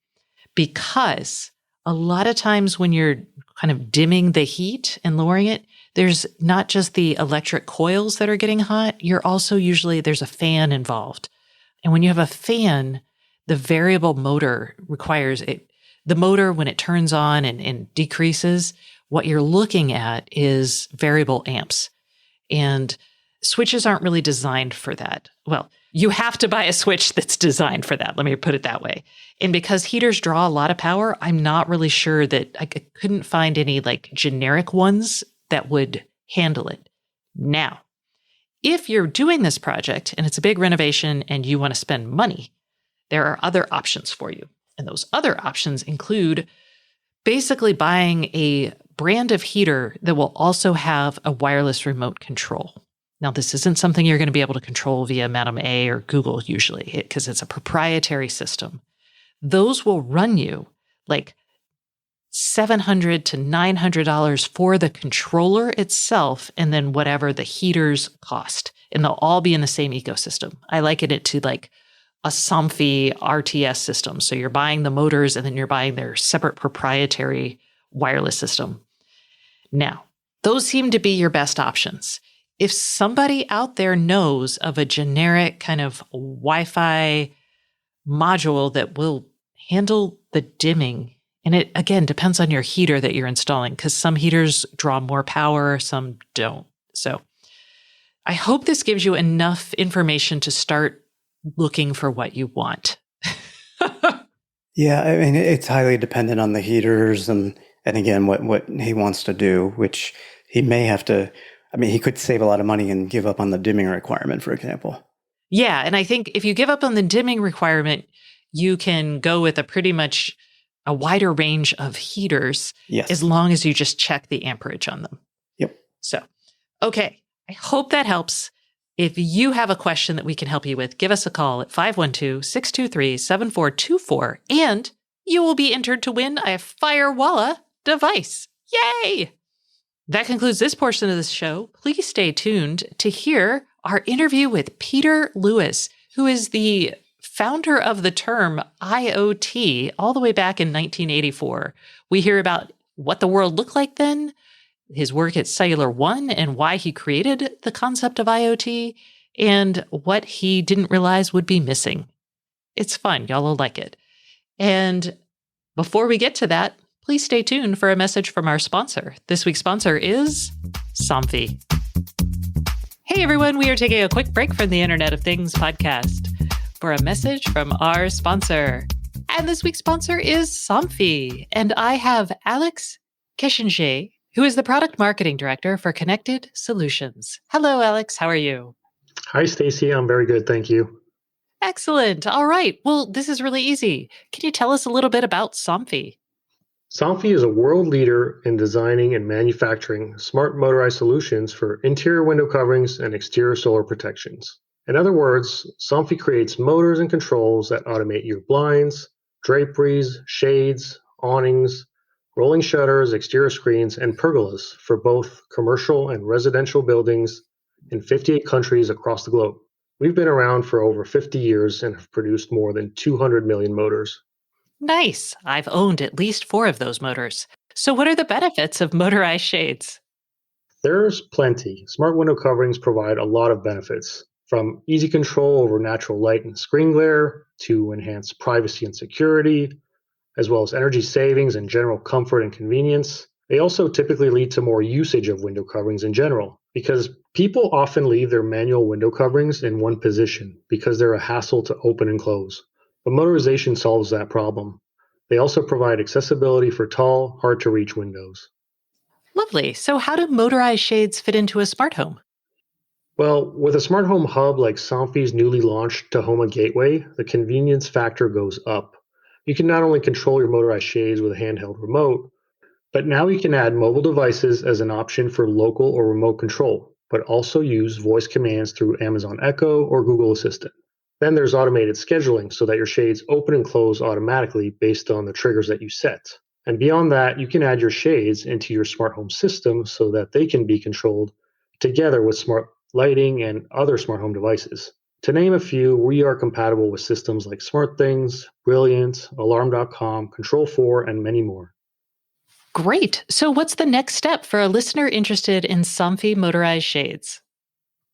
because a lot of times when you're kind of dimming the heat and lowering it, there's not just the electric coils that are getting hot. There's a fan involved. And when you have a fan, the variable motor requires it. The motor, when it turns on and decreases, what you're looking at is variable amps. And switches aren't really designed for that. Well, you have to buy a switch that's designed for that. Let me put it that way. And because heaters draw a lot of power, I'm not really sure that I couldn't find any like generic ones that would handle it. Now, if you're doing this project and it's a big renovation and you want to spend money, there are other options for you. And those other options include basically buying a brand of heater that will also have a wireless remote control. Now, this isn't something you're going to be able to control via Madam A or Google usually, because it's a proprietary system. Those will run you like $700 to $900 for the controller itself, and then whatever the heaters cost. And they'll all be in the same ecosystem. I liken it to like a Somfi RTS system. So you're buying the motors and then you're buying their separate proprietary wireless system. Now, those seem to be your best options. If somebody out there knows of a generic kind of Wi-Fi module that will handle the dimming, and it, again, depends on your heater that you're installing, because some heaters draw more power, some don't. So I hope this gives you enough information to start looking for what you want. Yeah, I mean, it's highly dependent on the heaters and again, what he wants to do, which he may have to, I mean, he could save a lot of money and give up on the dimming requirement, for example. Yeah, and I think if you give up on the dimming requirement, you can go with a pretty much a wider range of heaters, yes, as long as you just check the amperage on them. Yep. So, okay. I hope that helps. If you have a question that we can help you with, give us a call at 512-623-7424, and you will be entered to win a Firewalla device. Yay! That concludes this portion of the show. Please stay tuned to hear our interview with Peter Lewis, who is the founder of the term IoT all the way back in 1984. We hear about what the world looked like then, his work at Cellular One and why he created the concept of IoT, and what he didn't realize would be missing. It's fun. Y'all will like it. And before we get to that, please stay tuned for a message from our sponsor. This week's sponsor is Somfi. Hey everyone, we are taking a quick break from the Internet of Things podcast for a message from our sponsor. And this week's sponsor is Somfi. And I have Alex Keshinger, who is the product marketing director for Connected Solutions. Hello, Alex. How are you? Hi, Stacy. I'm very good. Thank you. Excellent. All right. Well, this is really easy. Can you tell us a little bit about Somfi? Somfi is a world leader in designing and manufacturing smart motorized solutions for interior window coverings and exterior solar protections. In other words, Somfi creates motors and controls that automate your blinds, draperies, shades, awnings, rolling shutters, exterior screens, and pergolas for both commercial and residential buildings in 58 countries across the globe. We've been around for over 50 years and have produced more than 200 million motors. Nice. I've owned at least 4 of those motors. So what are the benefits of motorized shades? There's plenty. Smart window coverings provide a lot of benefits, from easy control over natural light and screen glare to enhanced privacy and security, as well as energy savings and general comfort and convenience. They also typically lead to more usage of window coverings in general, because people often leave their manual window coverings in one position because they're a hassle to open and close. But motorization solves that problem. They also provide accessibility for tall, hard-to-reach windows. Lovely. So how do motorized shades fit into a smart home? Well, with a smart home hub like Somfi's newly launched Tahoma Gateway, the convenience factor goes up. You can not only control your motorized shades with a handheld remote, but now you can add mobile devices as an option for local or remote control, but also use voice commands through Amazon Echo or Google Assistant. Then there's automated scheduling so that your shades open and close automatically based on the triggers that you set. And beyond that, you can add your shades into your smart home system so that they can be controlled together with smart lighting and other smart home devices. To name a few, we are compatible with systems like SmartThings, Brilliant, Alarm.com, Control4, and many more. Great. So what's the next step for a listener interested in Somfi motorized shades?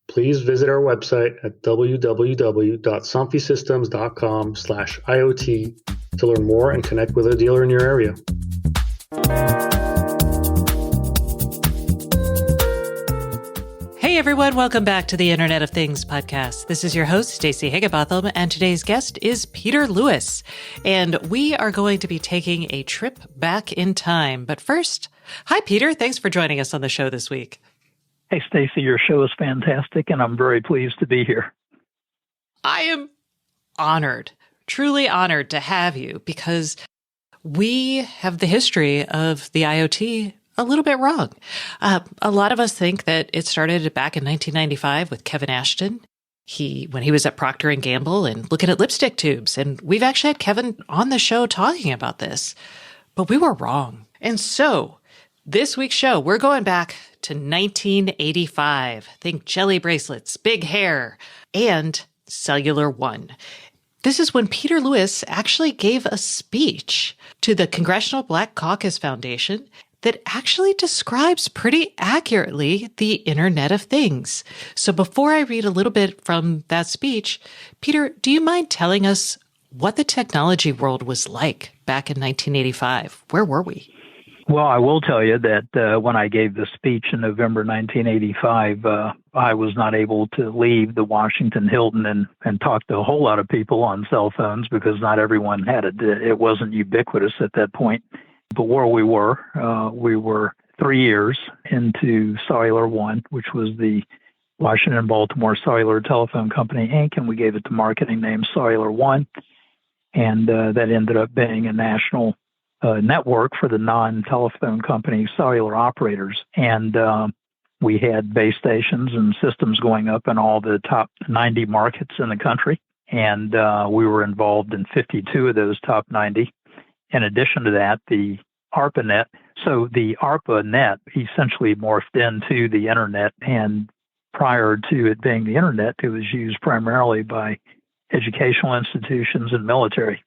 Please visit our website at www.somfisystems.com/IoT to learn more and connect with a dealer in your area. Hey everyone, welcome back to the Internet of Things podcast. This is your host, Stacey Higginbotham, and today's guest is Peter Lewis. And we are going to be taking a trip back in time. But first, hi Peter, thanks for joining us on the show this week. Hey Stacey, your show is fantastic, and I'm very pleased to be here. I am honored, truly honored to have you, because we have the history of the IoT a little bit wrong. A lot of us think that it started back in 1995 with Kevin Ashton. When he was at Procter & Gamble and looking at lipstick tubes. And we've actually had Kevin on the show talking about this, but we were wrong. And so this week's show, we're going back to 1985. Think jelly bracelets, big hair, and Cellular One. This is when Peter Lewis actually gave a speech to the Congressional Black Caucus Foundation that actually describes pretty accurately the Internet of Things. So before I read a little bit from that speech, Peter, do you mind telling us what the technology world was like back in 1985? Where were we? Well, I will tell you that when I gave the speech in November 1985, I was not able to leave the Washington Hilton and talk to a whole lot of people on cell phones because not everyone had it. It wasn't ubiquitous at that point. But where we were 3 years into Cellular One, which was the Washington and Baltimore Cellular Telephone Company, Inc., and we gave it the marketing name Cellular One. And that ended up being a national network for the non-telephone company cellular operators. And we had base stations and systems going up in all the top 90 markets in the country. And we were involved in 52 of those top 90. In addition to that, the ARPANET. So the ARPANET essentially morphed into the Internet, and prior to it being the Internet, it was used primarily by educational institutions and military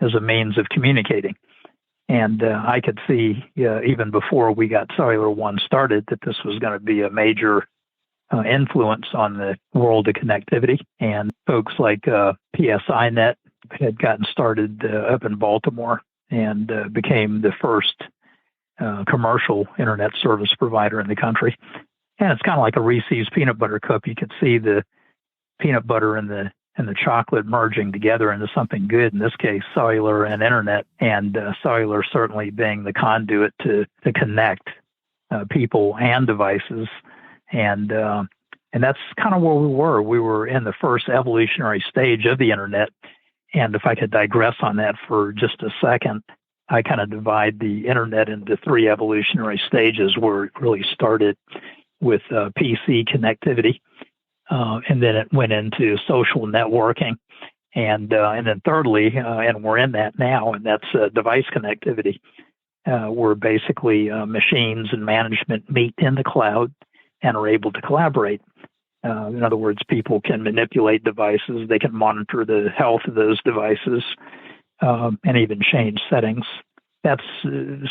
as a means of communicating. And I could see, even before we got Cellular One started, that this was going to be a major influence on the world of connectivity. And folks like PSINet had gotten started up in Baltimore and became the first commercial internet service provider in the country. And it's kind of like a Reese's peanut butter cup. You could see the peanut butter and the chocolate merging together into something good, in this case, cellular and internet, and cellular certainly being the conduit to connect people and devices. And that's kind of where we were. We were in the first evolutionary stage of the internet. And if I could digress on that for just a second, I kind of divide the internet into three evolutionary stages where it really started with PC connectivity. And then it went into social networking. And then thirdly, and we're in that now, and that's device connectivity, where basically machines and management meet in the cloud and are able to collaborate. In other words, people can manipulate devices, they can monitor the health of those devices, and even change settings. That's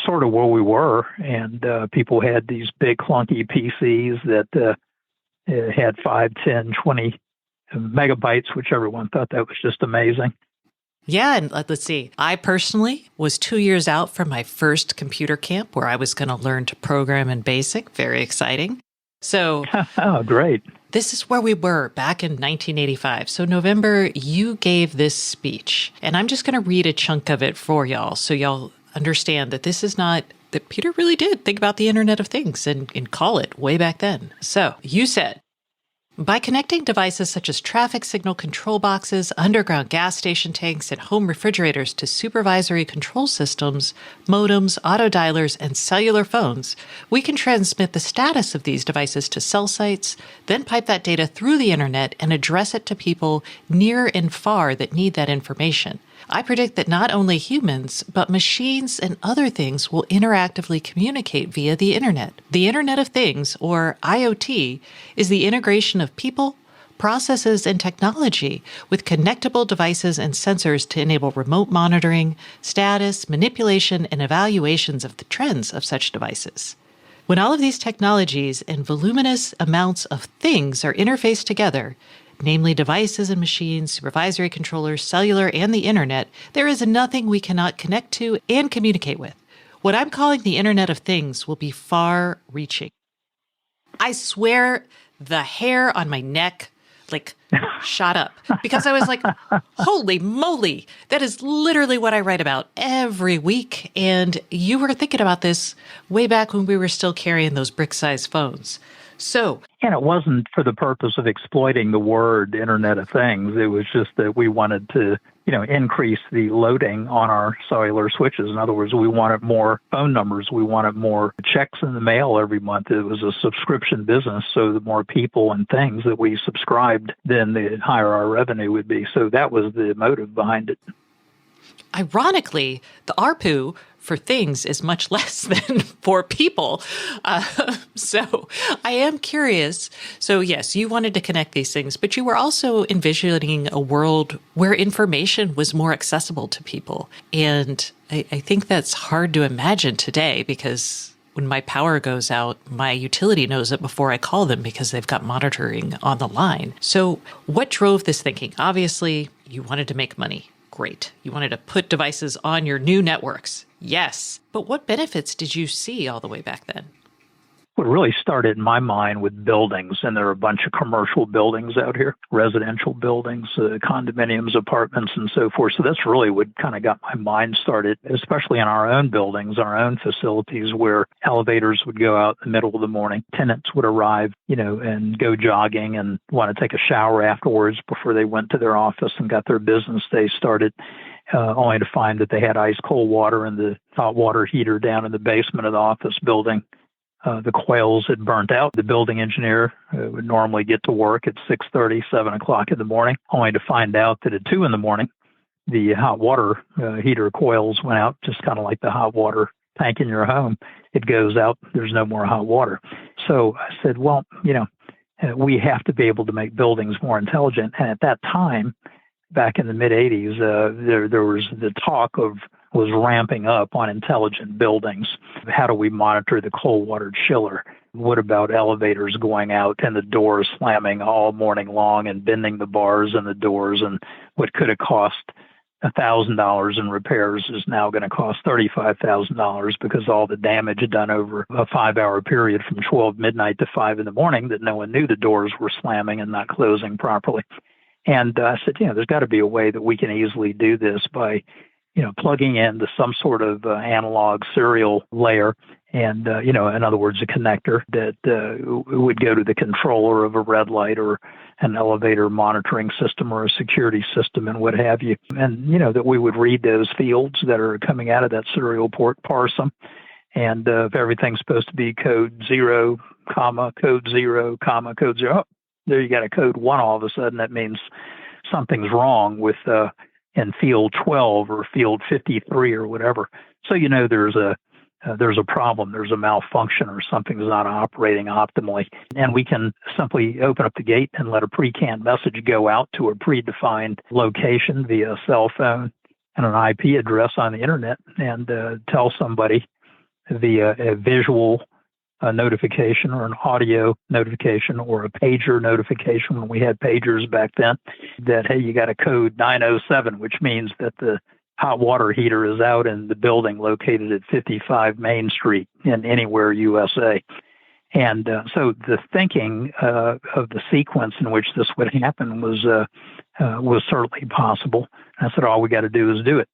sort of where we were, and people had these big clunky PCs that had 5, 10, 20 megabytes, which everyone thought that was just amazing. Yeah, and let's see. I personally was 2 years out from my first computer camp where I was going to learn to program in BASIC. Very exciting. So, oh, great. This is where we were back in 1985. So November, you gave this speech, and I'm just going to read a chunk of it for y'all so y'all understand that this is not, that Peter really did think about the Internet of Things and call it way back then. So you said, by connecting devices such as traffic signal control boxes, underground gas station tanks, and home refrigerators to supervisory control systems, modems, auto dialers, and cellular phones, we can transmit the status of these devices to cell sites, then pipe that data through the internet and address it to people near and far that need that information. I predict that not only humans, but machines and other things will interactively communicate via the internet. The Internet of Things, or IoT, is the integration of people, processes, and technology with connectable devices and sensors to enable remote monitoring, status, manipulation, and evaluations of the trends of such devices. When all of these technologies and voluminous amounts of things are interfaced together, namely devices and machines, supervisory controllers, cellular, and the internet, there is nothing we cannot connect to and communicate with. What I'm calling the Internet of Things will be far-reaching. I swear the hair on my neck shot up because I was like, holy moly, that is literally what I write about every week. And you were thinking about this way back when we were still carrying those brick-sized phones. So, And it wasn't for the purpose of exploiting the word Internet of Things. It was just that we wanted to, increase the loading on our cellular switches. In other words, we wanted more phone numbers. We wanted more checks in the mail every month. It was a subscription business, so the more people and things that we subscribed, then the higher our revenue would be. So that was the motive behind it. ironically, the ARPU for things is much less than for people. So I am curious. So yes, you wanted to connect these things, but you were also envisioning a world where information was more accessible to people. And I think that's hard to imagine today, because when my power goes out, my utility knows it before I call them because they've got monitoring on the line. So what drove this thinking? Obviously, you wanted to make money. Great. You wanted to put devices on your new networks. Yes. But what benefits did you see all the way back then? What really started in my mind with buildings, and there are a bunch of commercial buildings out here, residential buildings, condominiums, apartments, and so forth. So that's really what kind of got my mind started, especially in our own buildings, our own facilities, where elevators would go out in the middle of the morning. Tenants would arrive, and go jogging and want to take a shower afterwards before they went to their office and got their business day started. Only to find that they had ice cold water in the hot water heater down in the basement of the office building. The coils had burnt out. The building engineer would normally get to work at 6:30, 7 o'clock in the morning, only to find out that at 2 in the morning, the hot water heater coils went out, just kind of like the hot water tank in your home. It goes out. There's no more hot water. So I said, well, we have to be able to make buildings more intelligent. And at that time, back in the mid-'80s, there was the talk was ramping up on intelligent buildings. How do we monitor the cold water chiller? What about elevators going out and the doors slamming all morning long and bending the bars and the doors? And what could have cost $1,000 in repairs is now going to cost $35,000 because all the damage done over a 5-hour period from 12 midnight to 5 in the morning that no one knew the doors were slamming and not closing properly. And I said, there's got to be a way that we can easily do this by plugging into some sort of analog serial layer and, in other words, a connector that would go to the controller of a red light or an elevator monitoring system or a security system and what have you. And, that we would read those fields that are coming out of that serial port, parse them. And if everything's supposed to be code 0, code 0, code 0, oh, there you got a code 1 all of a sudden. That means something's wrong with in field 12 or field 53 or whatever. So there's a problem, there's a malfunction, or something's not operating optimally. And we can simply open up the gate and let a pre-canned message go out to a predefined location via a cell phone and an IP address on the internet and tell somebody via a visual notification or an audio notification or a pager notification when we had pagers back then that, hey, you got a code 907, which means that the hot water heater is out in the building located at 55 Main Street in Anywhere, USA. And so the thinking of the sequence in which this would happen was certainly possible. I said, all we got to do is do it.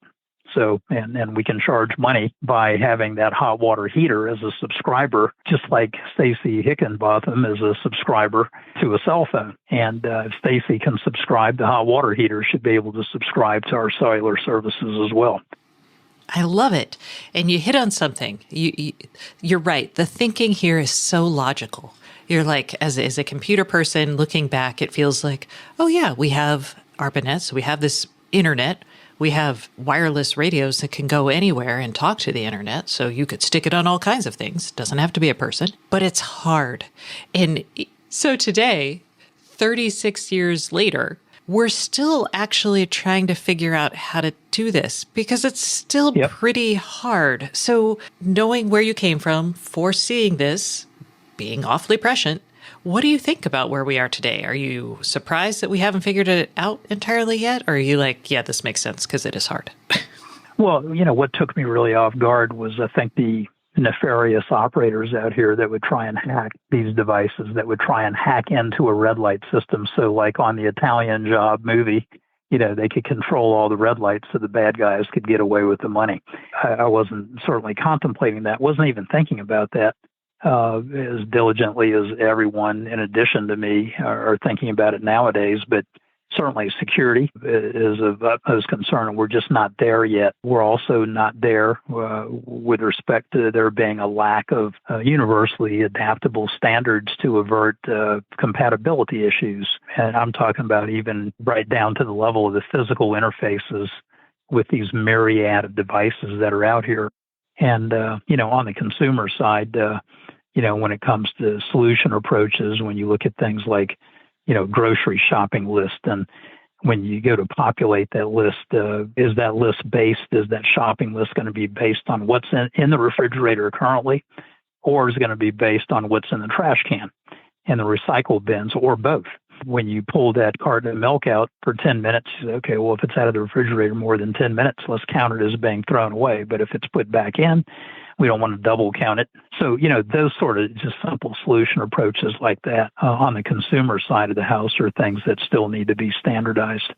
So, and we can charge money by having that hot water heater as a subscriber, just like Stacy Hickenbotham is a subscriber to a cell phone. And if Stacy can subscribe, the hot water heater should be able to subscribe to our cellular services as well. I love it. And you hit on something. You're right. The thinking here is so logical. You're like, as a computer person looking back, it feels like, oh yeah, we have ARPANET, we have this internet. We have wireless radios that can go anywhere and talk to the internet. So you could stick it on all kinds of things. Doesn't have to be a person, but it's hard. And so today, 36 years later, we're still actually trying to figure out how to do this because it's still pretty hard. So knowing where you came from, foreseeing this, being awfully prescient, what do you think about where we are today? Are you surprised that we haven't figured it out entirely yet? Or are you like, yeah, this makes sense because it is hard? Well, what took me really off guard was, I think, the nefarious operators out here that would try and hack these devices, that would try and hack into a red light system. So like on the Italian Job movie, they could control all the red lights so the bad guys could get away with the money. I wasn't certainly contemplating that, wasn't even thinking about that. as diligently as everyone, in addition to me, are thinking about it nowadays. But certainly security is of utmost concern, and we're just not there yet. We're also not there with respect to there being a lack of universally adaptable standards to avert compatibility issues. And I'm talking about even right down to the level of the physical interfaces with these myriad of devices that are out here. And, on the consumer side, when it comes to solution approaches, when you look at things like, grocery shopping list, and when you go to populate that list, is that shopping list going to be based on what's in the refrigerator currently, or is it going to be based on what's in the trash can and the recycle bins, or both? When you pull that carton of milk out for 10 minutes, you say, okay, well, if it's out of the refrigerator more than 10 minutes, let's count it as being thrown away. But if it's put back in, we don't want to double count it. So, those sort of just simple solution approaches like that on the consumer side of the house are things that still need to be standardized.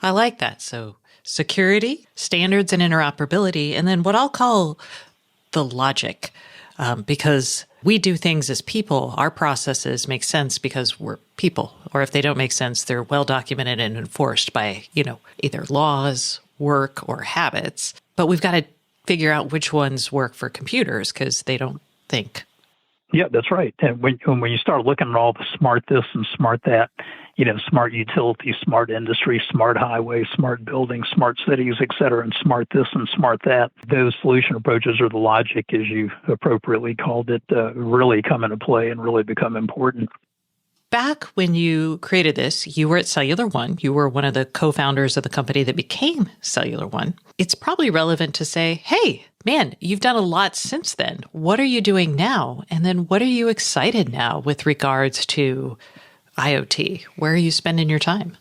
I like that. So security, standards and interoperability, and then what I'll call the logic, because we do things as people. Our processes make sense because we're people, or if they don't make sense, they're well documented and enforced by, either laws, work, or habits. But we've got to figure out which ones work for computers because they don't think. Yeah, that's right. And when you start looking at all the smart this and smart that, smart utility, smart industry, smart highway, smart buildings, smart cities, et cetera, and smart this and smart that, those solution approaches or the logic, as you appropriately called it, really come into play and really become important. Back when you created this, you were at Cellular One. You were one of the co-founders of the company that became Cellular One. It's probably relevant to say, hey, man, you've done a lot since then. What are you doing now? And then what are you excited now with regards to IoT? Where are you spending your time?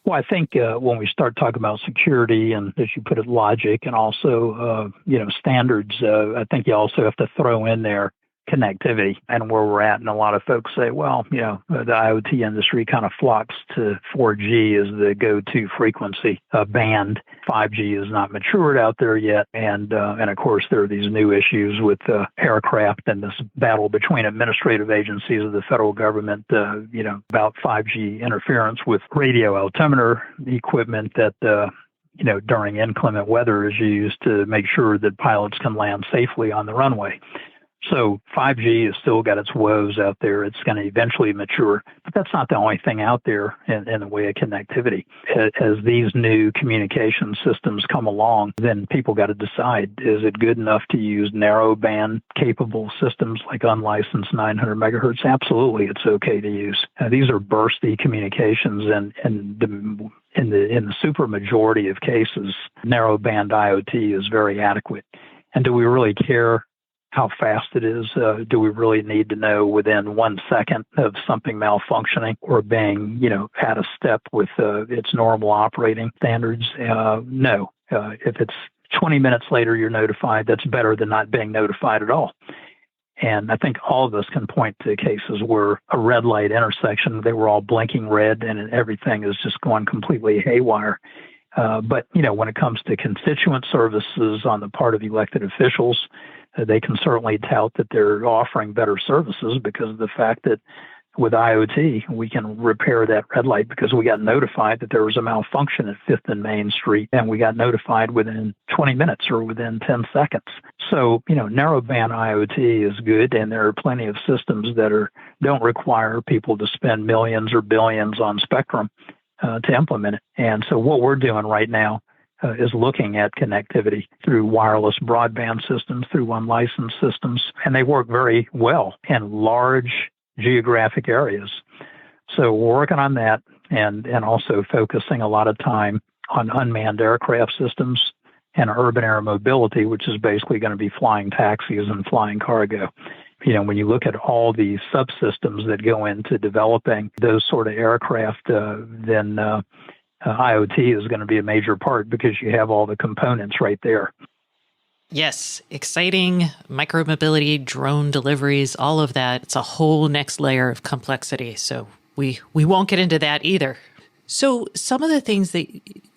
Well, I think when we start talking about security and, as you put it, logic and also, standards, I think you also have to throw in there connectivity and where we're at. And a lot of folks say, well, the IoT industry kind of flocks to 4G as the go-to frequency band. 5G is not matured out there yet. And of course, there are these new issues with aircraft and this battle between administrative agencies of the federal government, about 5G interference with radio altimeter equipment that during inclement weather is used to make sure that pilots can land safely on the runway. So 5G has still got its woes out there. It's going to eventually mature, but that's not the only thing out there in the way of connectivity. As these new communication systems come along, then people got to decide, is it good enough to use narrowband capable systems like unlicensed 900 megahertz? Absolutely, it's okay to use. These are bursty communications, and in the super majority of cases, narrowband IoT is very adequate. And do we really care how fast it is? Do we really need to know within 1 second of something malfunctioning or being, out of step with its normal operating standards? No. If it's 20 minutes later you're notified, that's better than not being notified at all. And I think all of us can point to cases where a red light intersection, they were all blinking red and everything is just going completely haywire. But, when it comes to constituent services on the part of elected officials, they can certainly tout that they're offering better services because of the fact that with IoT, we can repair that red light because we got notified that there was a malfunction at 5th and Main Street, and we got notified within 20 minutes or within 10 seconds. So, narrowband IoT is good, and there are plenty of systems that don't require people to spend millions or billions on spectrum to implement it. And so what we're doing right now is looking at connectivity through wireless broadband systems, through unlicensed systems, and they work very well in large geographic areas. So we're working on that and also focusing a lot of time on unmanned aircraft systems and urban air mobility, which is basically going to be flying taxis and flying cargo. When you look at all the subsystems that go into developing those sort of aircraft, then IoT is going to be a major part because you have all the components right there. Yes, exciting micromobility, drone deliveries, all of that. It's a whole next layer of complexity. So we won't get into that either. So some of the things that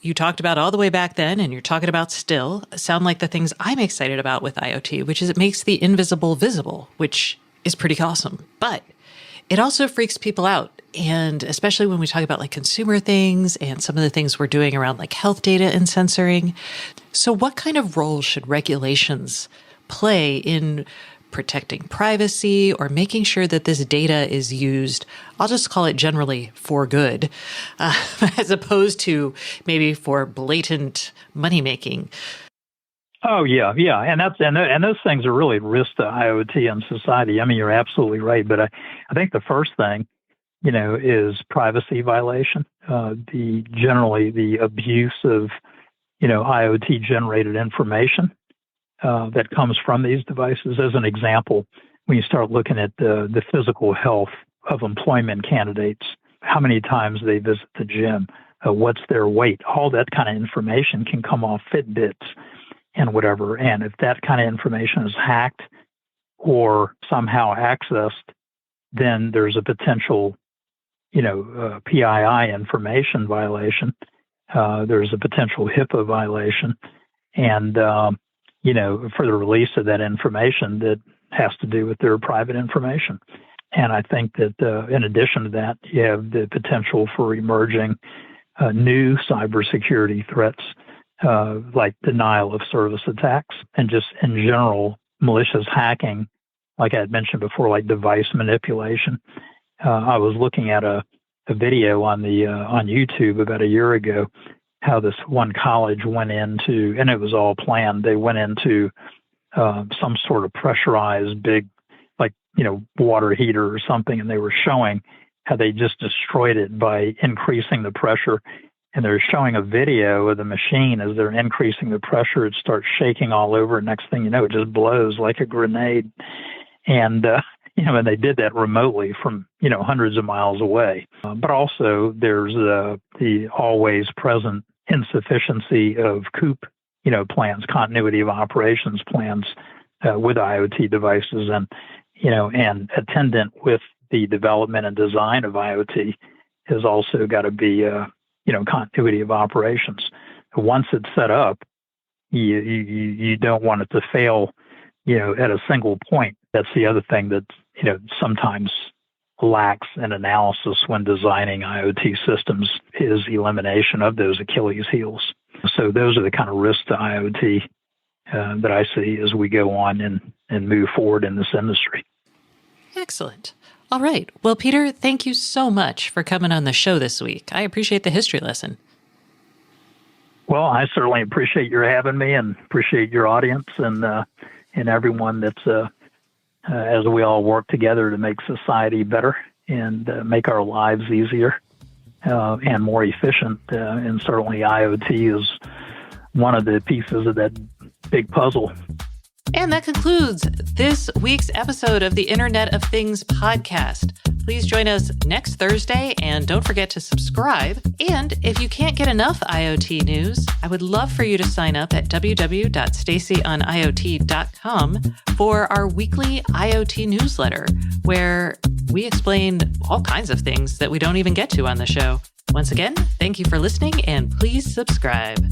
you talked about all the way back then and you're talking about still sound like the things I'm excited about with IoT, which is it makes the invisible visible, which is pretty awesome. But it also freaks people out. And especially when we talk about like consumer things and some of the things we're doing around like health data and censoring. So what kind of role should regulations play in protecting privacy or making sure that this data is used, I'll just call it generally for good, as opposed to maybe for blatant money making? Oh yeah. And those things are really risk to IoT and society. I mean, you're absolutely right. But I think the first thing, is privacy violation. Generally the abuse of, IoT generated information that comes from these devices. As an example, when you start looking at the physical health of employment candidates, how many times they visit the gym, what's their weight, all that kind of information can come off Fitbits and whatever. And if that kind of information is hacked or somehow accessed, then there's a potential, PII information violation. There's a potential HIPAA violation. And, for the release of that information that has to do with their private information. And I think that in addition to that, you have the potential for emerging new cybersecurity threats, like denial of service attacks and just in general malicious hacking, like I had mentioned before, like device manipulation. I was looking at a video on YouTube about a year ago, how this one college went into, and it was all planned. They went into some sort of pressurized big, water heater or something, and they were showing how they just destroyed it by increasing the pressure. And they're showing a video of the machine as they're increasing the pressure. It starts shaking all over. Next thing you know, it just blows like a grenade. And, and they did that remotely from, hundreds of miles away. But also there's the always present insufficiency of COOP, plans, continuity of operations plans with IoT devices. And attendant with the development and design of IoT has also got to be, continuity of operations. Once it's set up, you don't want it to fail, at a single point. That's the other thing that, sometimes lacks in analysis when designing IoT systems is elimination of those Achilles heels. So those are the kind of risks to IoT that I see as we go on and move forward in this industry. Excellent. All right. Well, Peter, thank you so much for coming on the show this week. I appreciate the history lesson. Well, I certainly appreciate your having me and appreciate your audience and everyone that's as we all work together to make society better and make our lives easier and more efficient. And certainly IoT is one of the pieces of that big puzzle. And that concludes this week's episode of the Internet of Things podcast. Please join us next Thursday and don't forget to subscribe. And if you can't get enough IoT news, I would love for you to sign up at www.stacyoniot.com for our weekly IoT newsletter, where we explain all kinds of things that we don't even get to on the show. Once again, thank you for listening and please subscribe.